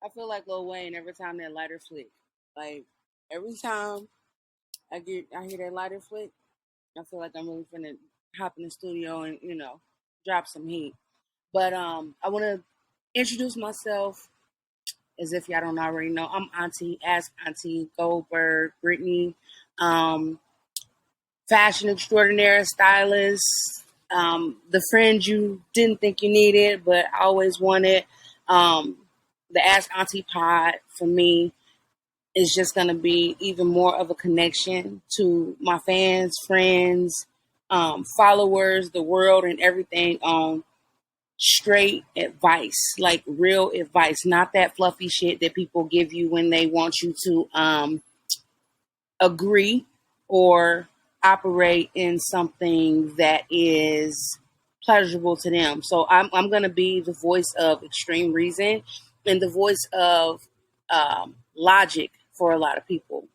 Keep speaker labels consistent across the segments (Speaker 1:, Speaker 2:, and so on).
Speaker 1: I feel like Lil Wayne every time that lighter flick. Like every time I hear that lighter flick, I feel like I'm really finna hop in the studio and drop some heat. But I want to introduce myself as if y'all don't already know. I'm Auntie, Ask Auntie Goldberg, Brittany, um, fashion extraordinaire, stylist, the friend you didn't think you needed but always wanted. Um, the Ask Auntie pod for me is just going to be even more of a connection to my fans, friends, followers, the world, and everything on straight advice, like real advice, not that fluffy shit that people give you when they want you to agree or operate in something that is pleasurable to them. So I'm going to be the voice of extreme reason and the voice of logic for a lot of people.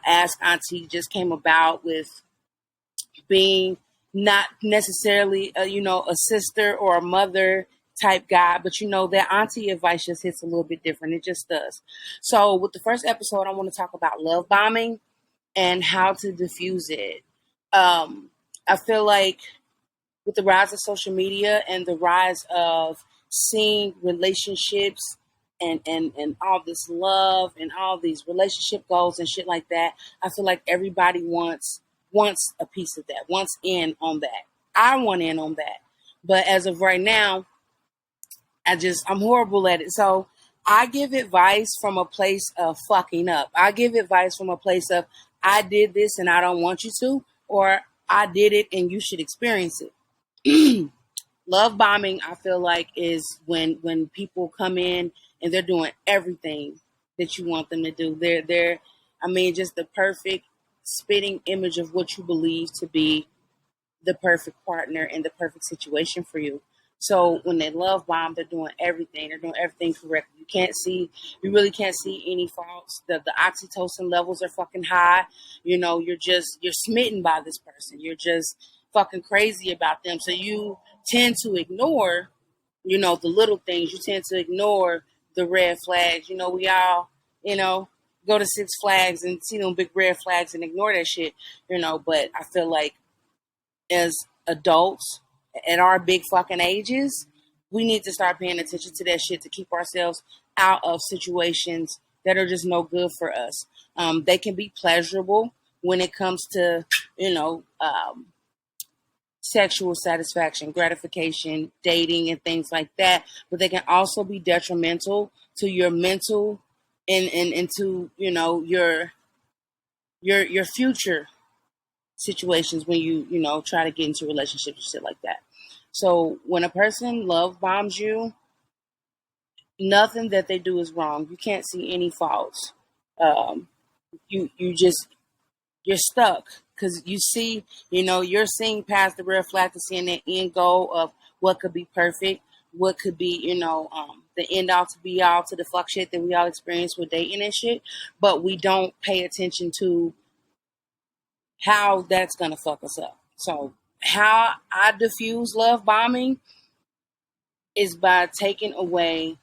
Speaker 1: Ask Auntie just came about with being not necessarily a sister or a mother type guy, but that auntie advice just hits a little bit different. It just does. So with the first episode, I want to talk about love bombing and how to diffuse it. I feel like with the rise of social media and the rise of seeing relationships and all this love and all these relationship goals and shit like that, I feel like everybody wants a piece of that, wants in on that. I want in on that. But as of right now, I'm horrible at it. So I give advice from a place of fucking up. I give advice from a place of I did this and I don't want you to, or I did it and you should experience it. Love bombing, I feel like, is when people come in and they're doing everything that you want them to do. They're just the perfect spitting image of what you believe to be the perfect partner and the perfect situation for you. So when they love bomb, they're doing everything. They're doing everything correctly. You really can't see any faults. The oxytocin levels are fucking high. You're smitten by this person. You're just fucking crazy about them. So you tend to ignore, the little things. You tend to ignore the red flags. We all, go to Six Flags and see them big red flags and ignore that shit, but I feel like as adults at our big fucking ages, we need to start paying attention to that shit to keep ourselves out of situations that are just no good for us. They can be pleasurable when it comes to, sexual satisfaction, gratification, dating, and things like that. But they can also be detrimental to your mental and to, your future situations when you try to get into relationships and shit like that. So when a person love bombs you, nothing that they do is wrong. You can't see any faults. Um, you're stuck because you're seeing past the red flag to seeing the end goal of what could be perfect, what could be the end all to be all to the fuck shit that we all experience with dating and shit, but we don't pay attention to how that's gonna fuck us up. So how I diffuse love bombing is by taking away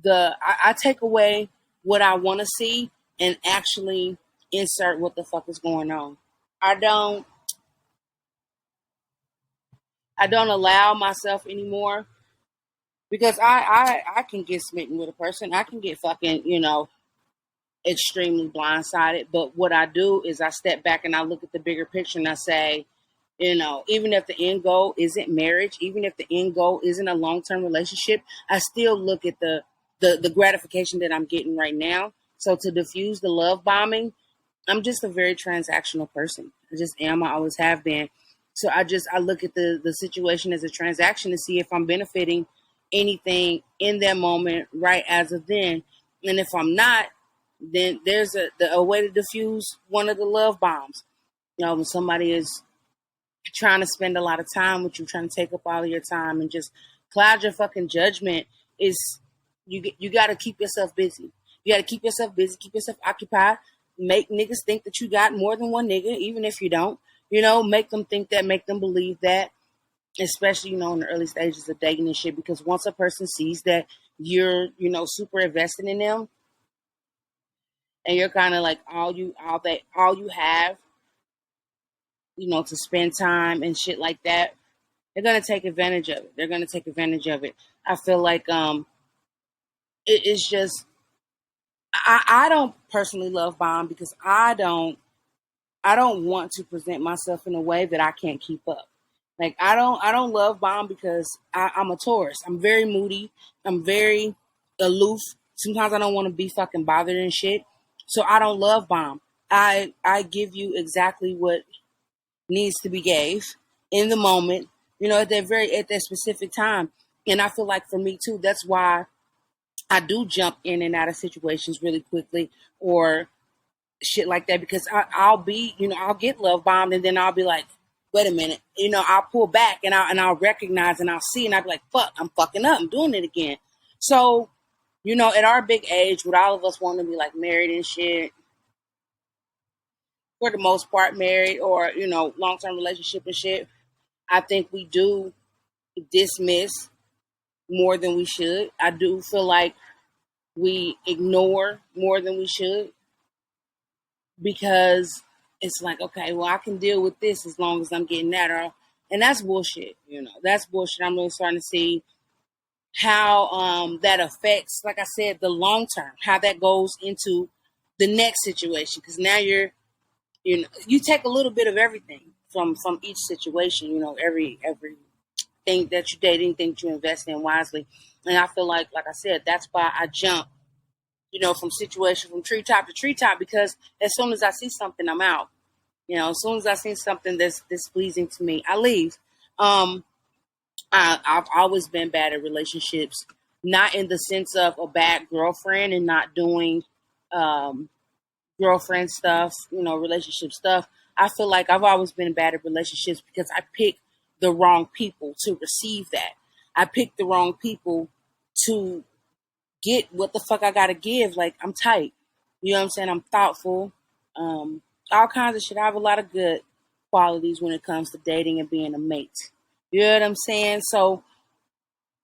Speaker 1: I take away what I want to see and actually insert what the fuck is going on. I don't I don't allow myself anymore because I can get smitten with a person. I can get fucking, extremely blindsided. But what I do is I step back and I look at the bigger picture and I say, even if the end goal isn't marriage, even if the end goal isn't a long-term relationship, I still look at the gratification that I'm getting right now. So to diffuse the love bombing, I'm just a very transactional person. I just am. I always have been. So I look at the situation as a transaction to see if I'm benefiting anything in that moment right as of then. And if I'm not, then there's a way to diffuse one of the love bombs. When somebody is trying to spend a lot of time with you, trying to take up all of your time and just cloud your fucking judgment, is you got to keep yourself busy. You got to keep yourself busy, keep yourself occupied. Make niggas think that you got more than one nigga, even if you don't. Make them think that, make them believe that, especially, in the early stages of dating and shit. Because once a person sees that you're, super invested in them, and you're kind of like all you have, to spend time and shit like that. They're gonna take advantage of it. They're gonna take advantage of it. I feel like it's just I don't personally love bomb because I don't want to present myself in a way that I can't keep up. Like I don't love bomb because I'm a Taurus. I'm very moody. I'm very aloof. Sometimes I don't want to be fucking bothered and shit. So I don't love bomb. I give you exactly what needs to be gave in the moment, at that specific time. And I feel like for me too, that's why I do jump in and out of situations really quickly or shit like that because I'll be, I'll get love bombed and then I'll be like, wait a minute, I'll pull back and I'll recognize and I'll see and I'll be like, fuck, I'm fucking up, I'm doing it again. So, at our big age, with all of us wanting to be like married and shit, for the most part married or, long term relationship and shit, I think we do dismiss more than we should. I do feel like we ignore more than we should because it's like, okay, well, I can deal with this as long as I'm getting that. And that's bullshit. That's bullshit. I'm really starting to see how that affects, like I said, the long term, how that goes into the next situation. Because now you take a little bit of everything from each situation. Every thing that you date, anything that you invest in wisely. And I feel like I said, that's why I jump, from treetop to treetop, because as soon as I see something, I'm out. As soon as I see something that's displeasing to me, I leave. I've always been bad at relationships, not in the sense of a bad girlfriend and not doing girlfriend stuff, relationship stuff. I feel like I've always been bad at relationships because I pick the wrong people to receive that. I pick the wrong people to get what the fuck I gotta give. Like, I'm tight. You know what I'm saying? I'm thoughtful. All kinds of shit. I have a lot of good qualities when it comes to dating and being a mate. You know what I'm saying? So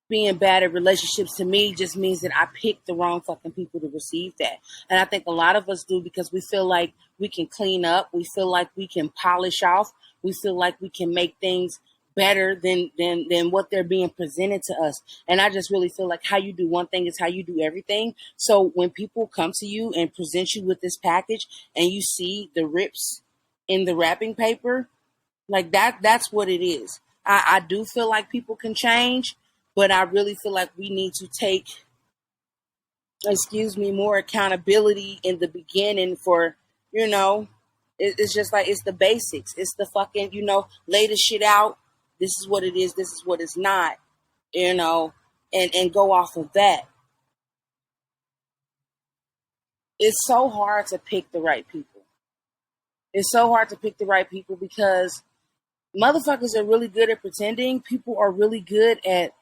Speaker 1: being bad at relationships to me just means that I picked the wrong fucking people to receive that. And I think a lot of us do because we feel like we can clean up. We feel like we can polish off. We feel like we can make things better than what they're being presented to us. And I just really feel like how you do one thing is how you do everything. So when people come to you and present you with this package and you see the rips in the wrapping paper, like that's what it is. I do feel like people can change, but I really feel like we need to take, more accountability in the beginning for, it's just like, it's the basics. It's the fucking, lay the shit out. This is what it is. This is what it's not, and go off of that. It's so hard to pick the right people. It's so hard to pick the right people because motherfuckers are really good at pretending. People are really good at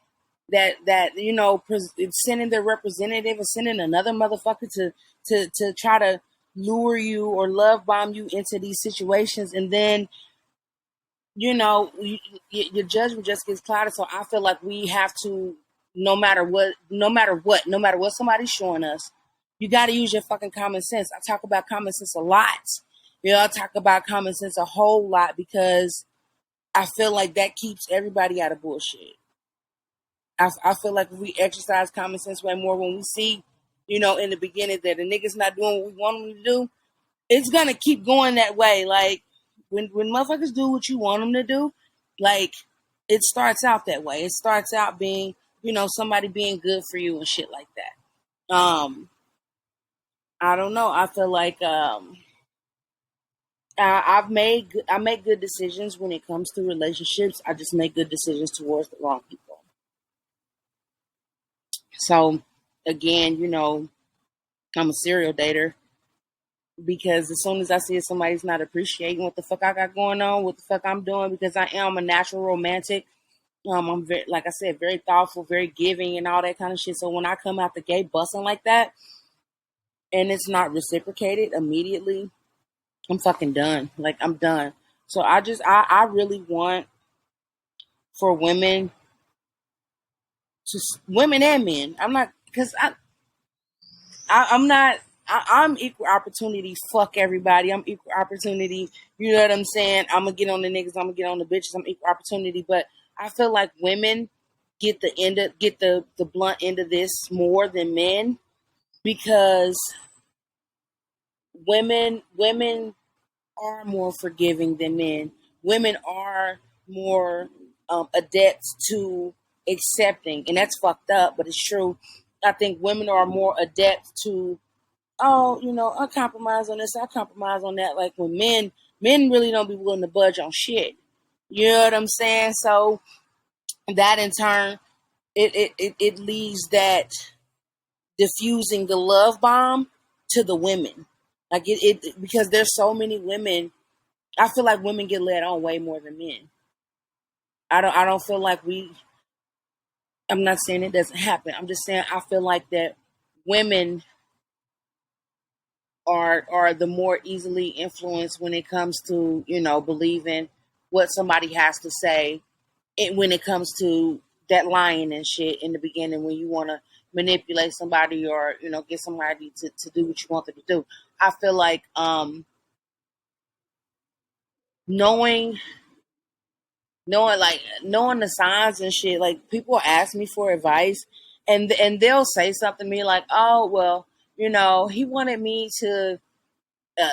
Speaker 1: sending their representative or sending another motherfucker to try to lure you or love bomb you into these situations, and then your judgment just gets clouded. So I feel like we have to, no matter what somebody's showing us, you got to use your fucking common sense. I talk about common sense a lot. I talk about common sense a whole lot because I feel like that keeps everybody out of bullshit. I feel like if we exercise common sense way more when we see, in the beginning that a nigga's not doing what we want them to do, it's gonna keep going that way. Like when motherfuckers do what you want them to do, like it starts out that way. It starts out being, somebody being good for you and shit like that. I don't know. I feel like I make good decisions when it comes to relationships. I just make good decisions towards the wrong people. So again, I'm a serial dater because as soon as I see somebody's not appreciating what the fuck I got going on, what the fuck I'm doing, because I am a natural romantic. I'm very, like I said, very thoughtful, very giving, and all that kind of shit. So when I come out the gate busting like that, and it's not reciprocated immediately, I'm fucking done. Like, I'm done. So I really want for women and men. I'm not because I'm not. I'm equal opportunity. Fuck everybody. I'm equal opportunity. You know what I'm saying? I'm gonna get on the niggas. I'm gonna get on the bitches. I'm equal opportunity. But I feel like women get the blunt end of this more than men because women are more forgiving than men. Women are more adept to accepting, and that's fucked up, but it's true. I think women are more adept to, oh, I compromise on this, I compromise on that. Like when men really don't be willing to budge on shit. You know what I'm saying? So that in turn, it leaves that diffusing the love bomb to the women. Like it because there's so many women. I feel like women get led on way more than men. I don't feel like I'm not saying it doesn't happen. I'm just saying I feel like that women are the more easily influenced when it comes to, believing what somebody has to say, and when it comes to that lying and shit in the beginning when you want to manipulate somebody or, get somebody to do what you want them to do. I feel like knowing knowing the signs and shit. Like people ask me for advice, and they'll say something to me like, "Oh, well, he wanted me to uh,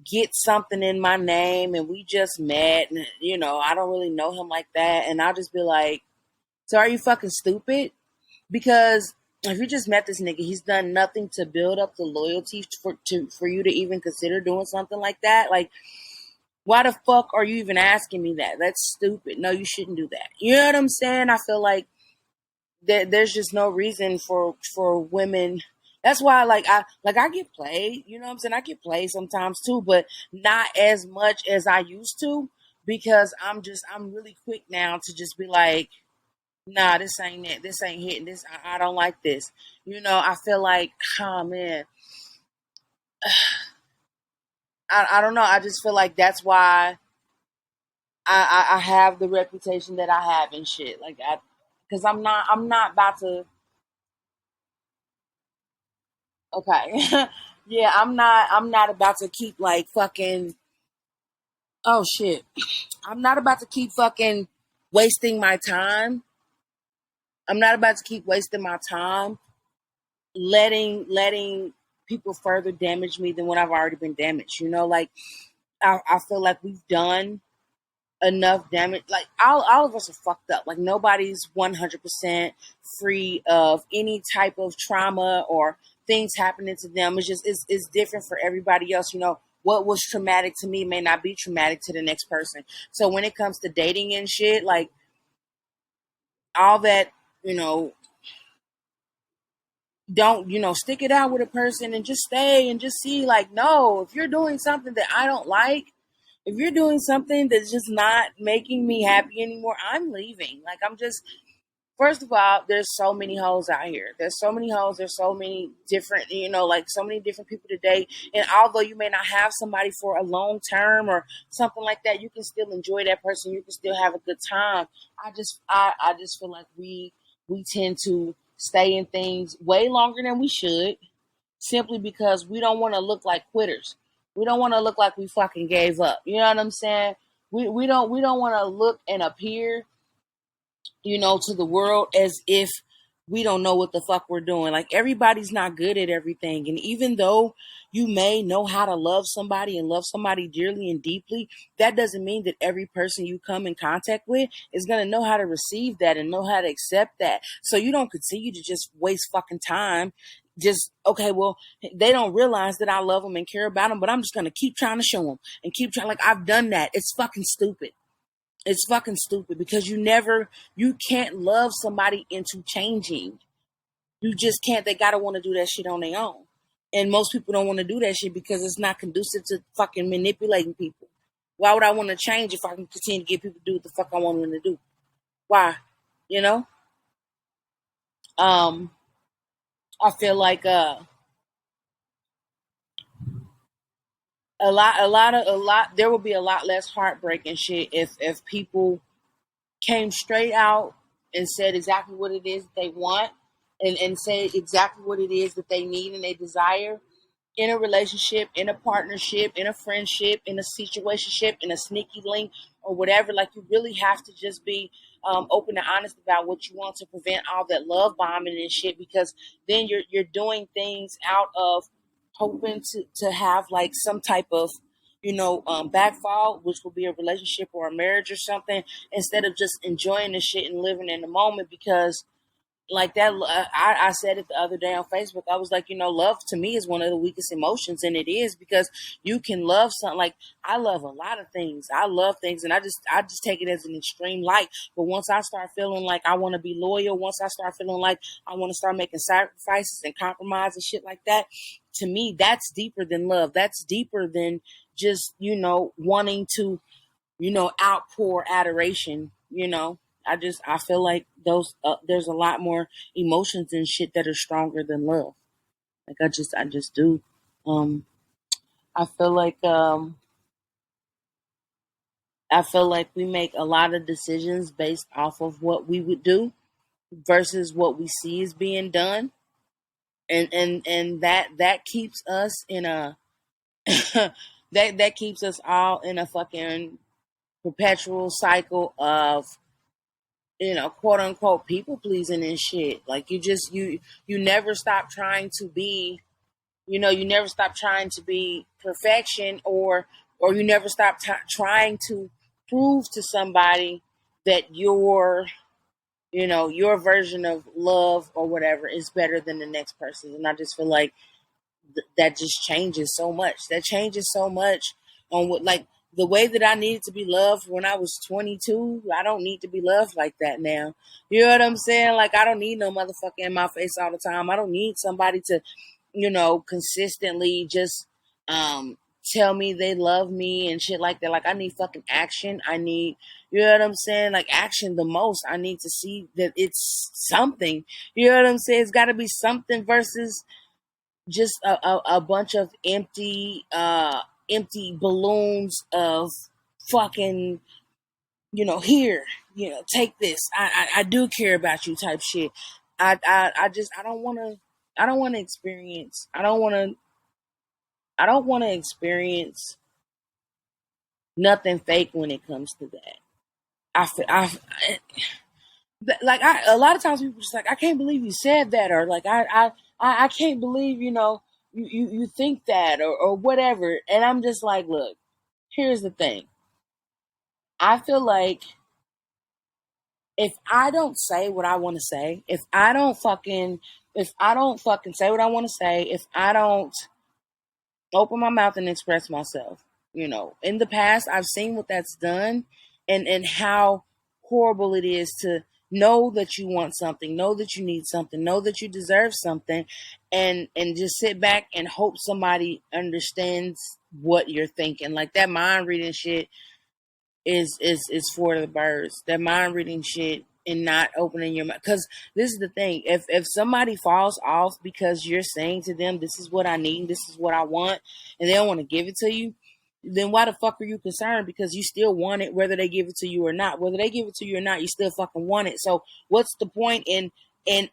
Speaker 1: get something in my name, and we just met, and I don't really know him like that." And I'll just be like, "So are you fucking stupid? Because if you just met this nigga, he's done nothing to build up the loyalty for you to even consider doing something like that. Like, why the fuck are you even asking me that? That's stupid. No, you shouldn't do that." You know what I'm saying? I feel like there's just no reason for women. That's why, I get played. You know what I'm saying? I get played sometimes too, but not as much as I used to because I'm really quick now to just be like, nah, this ain't it. This ain't hitting. I don't like this. I feel like, oh man, I don't know. I just feel like that's why I have the reputation that I have and shit. Like because I'm not about to. Okay, yeah, I'm not about to keep like fucking. Oh shit, I'm not about to keep fucking wasting my time. I'm not about to keep wasting my time letting people further damage me than what I've already been damaged. Like I feel like we've done enough damage. Like all of us are fucked up. Like nobody's 100% free of any type of trauma or things happening to them. It's just it's different for everybody else. What was traumatic to me may not be traumatic to the next person. So when it comes to dating and shit, like all that, you know, don't, stick it out with a person and just stay and just see, like, no, if you're doing something that I don't like, if you're doing something that's just not making me happy anymore, I'm leaving. Like, I'm just, first of all, there's so many hoes out here. There's so many hoes. There's so many different, like so many different people to date. And although you may not have somebody for a long term or something like that, you can still enjoy that person. You can still have a good time. I just feel like we tend to stay in things way longer than we should, simply because we don't want to look like quitters. We don't want to look like we fucking gave up. You know what I'm saying? We don't want to look and appear, to the world as if we don't know what the fuck we're doing. Like everybody's not good at everything. And even though you may know how to love somebody and love somebody dearly and deeply, that doesn't mean that every person you come in contact with is going to know how to receive that and know how to accept that. So you don't continue to just waste fucking time. Just, okay, well, they don't realize that I love them and care about them, but I'm just going to keep trying to show them and keep trying. Like I've done that. It's fucking stupid. It's fucking stupid because you can't love somebody into changing. You just can't. They gotta want to do that shit on their own. And most people don't want to do that shit because it's not conducive to fucking manipulating people. Why would I want to change if I can continue to get people to do what the fuck I want them to do? Why? You know? Um, I feel like there will be a lot less heartbreak and shit if people came straight out and said exactly what it is they want and say exactly what it is that they need and they desire in a relationship, in a partnership, in a friendship, in a situationship, in a sneaky link or whatever. Like you really have to just be open and honest about what you want to prevent all that love bombing and shit. Because then you're doing things out of hoping to have like some type of backfall, which will be a relationship or a marriage or something, instead of just enjoying the shit and living in the moment. Because like that, I said it the other day on Facebook. I was like, love to me is one of the weakest emotions, and it is because you can love something. Like I love a lot of things. I love things, and I just take it as an extreme light. But once I start feeling like I want to be loyal, once I start feeling like I want to start making sacrifices and compromise and shit like that, to me, that's deeper than love. That's deeper than just wanting to outpour adoration. I feel like there's a lot more emotions and shit that are stronger than love. Like I just do. Um, I feel like we make a lot of decisions based off of what we would do versus what we see is being done, and that keeps us in a that keeps us all in a fucking perpetual cycle of quote unquote people pleasing and shit. Like you never stop trying to be, you never stop trying to be perfection, or you never stop trying to prove to somebody that your version of love or whatever is better than the next person. And I just feel like that just changes so much. That changes so much on what, like, the way that I needed to be loved when I was 22. I don't need to be loved like that now. You know what I'm saying? Like, I don't need no motherfucker in my face all the time. I don't need somebody to, consistently just tell me they love me and shit like that. Like, I need fucking action. I need, you know what I'm saying? Like, action the most. I need to see that it's something. You know what I'm saying? It's got to be something versus just a bunch of empty balloons of fucking, here, take this. I do care about you type shit. I don't want to, I don't want to experience, I don't want to experience nothing fake when it comes to that. I feel, like a lot of times people just like, I can't believe you said that, or like I can't believe you think that, or whatever. And I'm just like, look, here's the thing. I feel like if I don't say what I want to say, if I don't fucking say what I want to say, if I don't open my mouth and express myself. In the past, I've seen what that's done, and how horrible it is to know that you want something, know that you need something, know that you deserve something, and just sit back and hope somebody understands what you're thinking. Like that mind reading shit is for the birds. That mind reading shit and not opening your mouth. Because this is the thing: if somebody falls off because you're saying to them, "This is what I need, this is what I want," and they don't want to give it to you, then why the fuck are you concerned? Because you still want it, whether they give it to you or not. Whether they give it to you or not, you still fucking want it. So what's the point in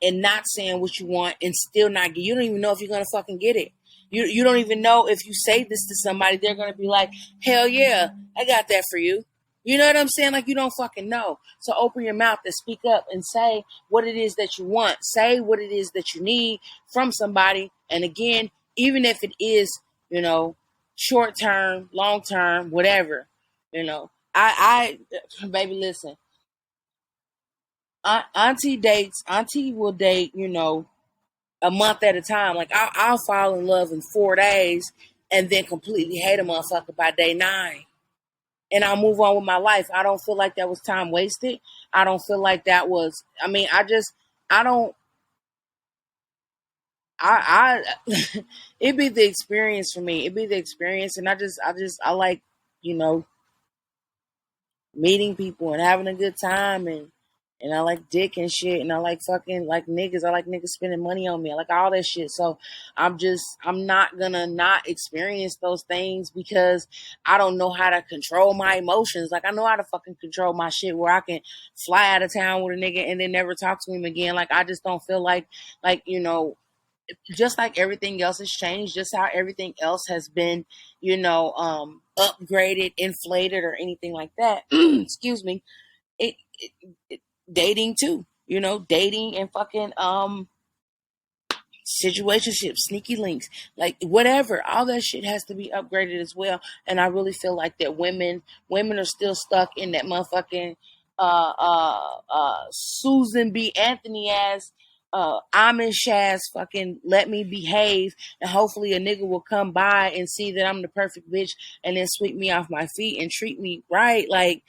Speaker 1: not saying what you want and still not get? You don't even know if you're gonna fucking get it. You don't even know if you say this to somebody, they're gonna be like, "Hell yeah, I got that for you." You know what I'm saying? Like, you don't fucking know. So open your mouth and speak up and say what it is that you want. Say what it is that you need from somebody. And again, even if it is, short term, long term, whatever, baby, listen, Auntie will date, a month at a time. Like, I'll fall in love in 4 days and then completely hate a motherfucker by day 9. And I'll move on with my life. I don't feel like that was time wasted. I don't feel like that was, I don't, it'd be the experience for me. It'd be the experience. And I like, you know, meeting people and having a good time and I like dick and shit, and I like fucking like niggas. I like niggas spending money on me. I like all that shit. So I'm not gonna not experience those things because I don't know how to control my emotions. Like I know how to fucking control my shit where I can fly out of town with a nigga and then never talk to him again. Like I just don't feel like just like everything else has changed, just how everything else has been, upgraded, inflated, or anything like that. Excuse me. It dating too, dating and fucking situationships, sneaky links, like whatever, all that shit has to be upgraded as well. And I really feel like that women are still stuck in that motherfucking Susan B. Anthony ass Amish ass fucking let me behave, and hopefully a nigga will come by and see that I'm the perfect bitch and then sweep me off my feet and treat me right. Like,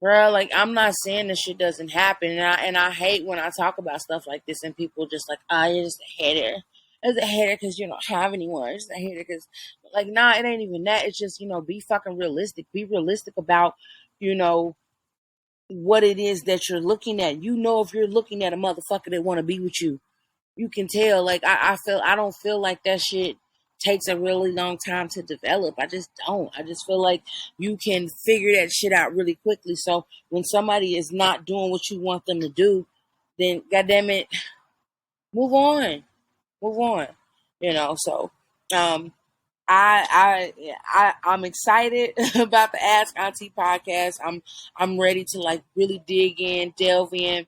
Speaker 1: bro, like I'm not saying this shit doesn't happen, and I hate when I talk about stuff like this and people just like, oh, you're just a hater. It's a hater because you don't have anyone. It's a hater because, like, nah, it ain't even that. It's just be fucking realistic. Be realistic about you know what it is that you're looking at. If you're looking at a motherfucker that want to be with you, you can tell. Like I don't feel like that shit takes a really long time to develop. I just don't. I just feel like you can figure that shit out really quickly. So when somebody is not doing what you want them to do, then goddamn it, move on. Move on. So um I'm excited about the Ask Auntie podcast. I'm ready to like really dig in, delve in,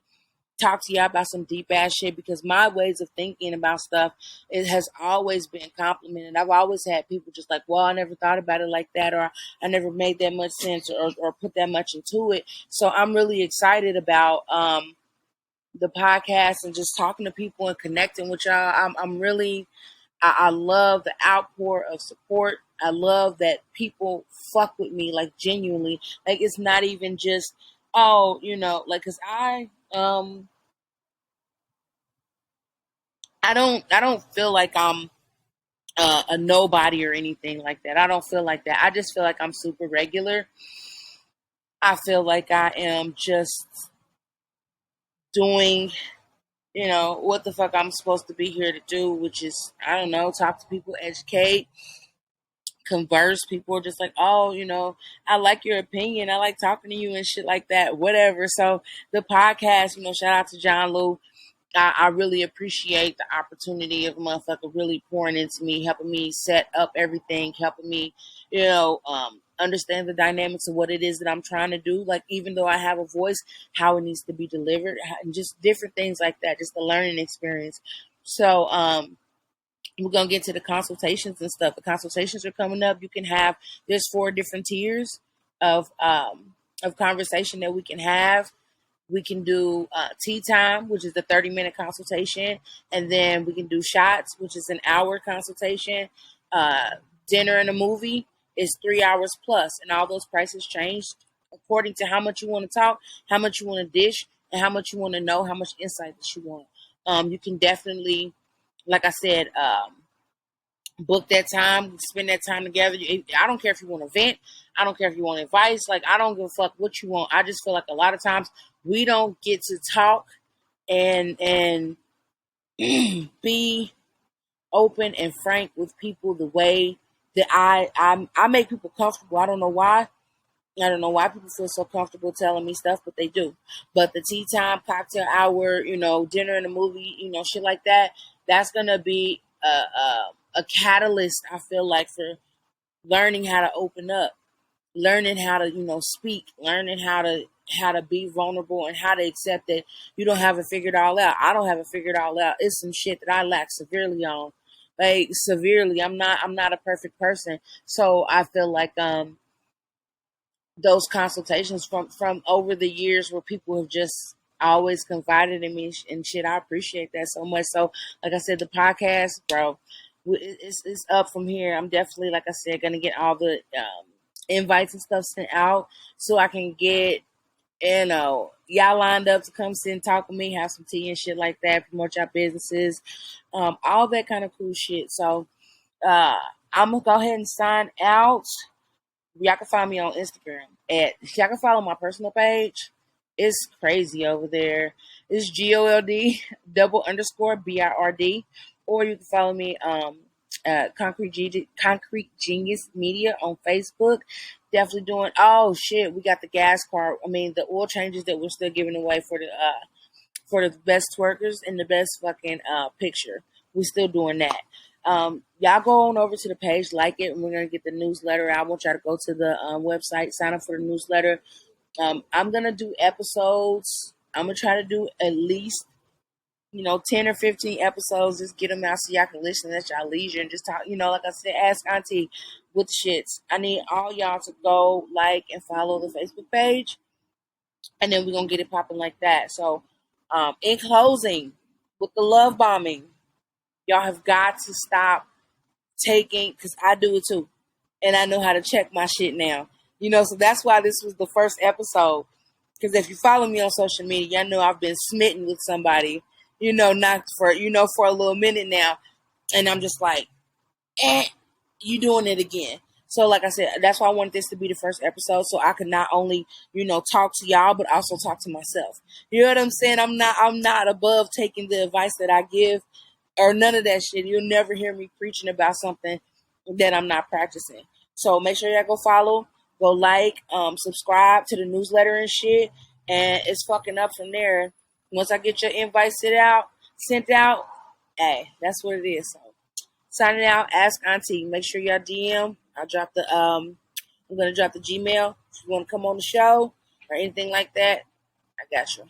Speaker 1: talk to y'all about some deep ass shit because my ways of thinking about stuff, it has always been complimented. I've always had people just like, well, I never thought about it like that, or I never made that much sense or put that much into it. So I'm really excited about the podcast and just talking to people and connecting with y'all. I'm really I love the outpour of support. I love that people fuck with me like genuinely. Like it's not even just like because I don't feel like I'm a nobody or anything like that. I don't feel like that. I just feel like I'm super regular. I feel like I am just doing, what the fuck I'm supposed to be here to do, which is, I don't know, talk to people, educate, converse. People are just like, oh, I like your opinion. I like talking to you and shit like that, whatever. So the podcast, shout out to John Lou. I really appreciate the opportunity of a motherfucker really pouring into me, helping me set up everything, helping me, understand the dynamics of what it is that I'm trying to do. Like, even though I have a voice, how it needs to be delivered, and just different things like that, just the learning experience. So, we're going to get to the consultations and stuff. The consultations are coming up. There's 4 different tiers of conversation that we can have. We can do tea time, which is the 30-minute consultation. And then we can do shots, which is an hour consultation. Dinner and a movie is 3 hours plus. And all those prices change according to how much you want to talk, how much you want to dish, and how much you want to know, how much insight that you want. You can definitely, like I said, book that time, spend that time together. I don't care if you want to vent. I don't care if you want advice. Like, I don't give a fuck what you want. I just feel like a lot of times we don't get to talk and be open and frank with people the way that I make people comfortable. I don't know why. I don't know why people feel so comfortable telling me stuff, but they do. But the tea time, cocktail hour, dinner and a movie, shit like that, that's going to be a catalyst, I feel like, for learning how to open up, learning how to, speak, learning how to be vulnerable and how to accept that you don't have it figured all out. I don't have it figured all out. It's some shit that I lack severely on. Like severely. I'm not a perfect person. So I feel like those consultations from over the years where people have just always confided in me and shit. I appreciate that so much. So, like I said, the podcast, bro, it's up from here. I'm definitely, like I said, gonna get all the invites and stuff sent out so I can get y'all lined up to come sit and talk with me, have some tea and shit like that, promote y'all businesses, all that kind of cool shit. So I'm gonna go ahead and sign out. Y'all can find me on Instagram y'all can follow my personal page It's crazy over there. It's GOLD _BIRD, or you can follow me Concrete Genius Media on Facebook. Definitely doing. Oh shit, we got the gas car. I mean the oil changes that we're still giving away for the best twerkers and the best fucking picture. We're still doing that. Y'all go on over to the page, like it, and we're gonna get the newsletter. I want y'all to go to the website, sign up for the newsletter. I'm gonna do episodes. I'm gonna try to do at least 10 or 15 episodes. Just get them out so y'all can listen at y'all leisure and just talk. Like I said, ask Auntie with the shits. I need all y'all to go like and follow the Facebook page, and then we're gonna get it popping like that. So, in closing, with the love bombing, y'all have got to stop taking, because I do it too, and I know how to check my shit now. So that's why this was the first episode. Because if you follow me on social media, y'all know I've been smitten with somebody, not for for a little minute now, and I'm just like, you doing it again. So, like I said, that's why I wanted this to be the first episode, so I could not only, talk to y'all, but also talk to myself. You know what I'm saying? I'm not above taking the advice that I give or none of that shit. You'll never hear me preaching about something that I'm not practicing. So make sure y'all go follow, go like, subscribe to the newsletter and shit, and it's fucking up from there. Once I get your invite sent out, hey, that's what it is. So signing out, ask Auntie. Make sure y'all DM. I'll drop the I'm gonna drop the Gmail if you want to come on the show or anything like that. I got you.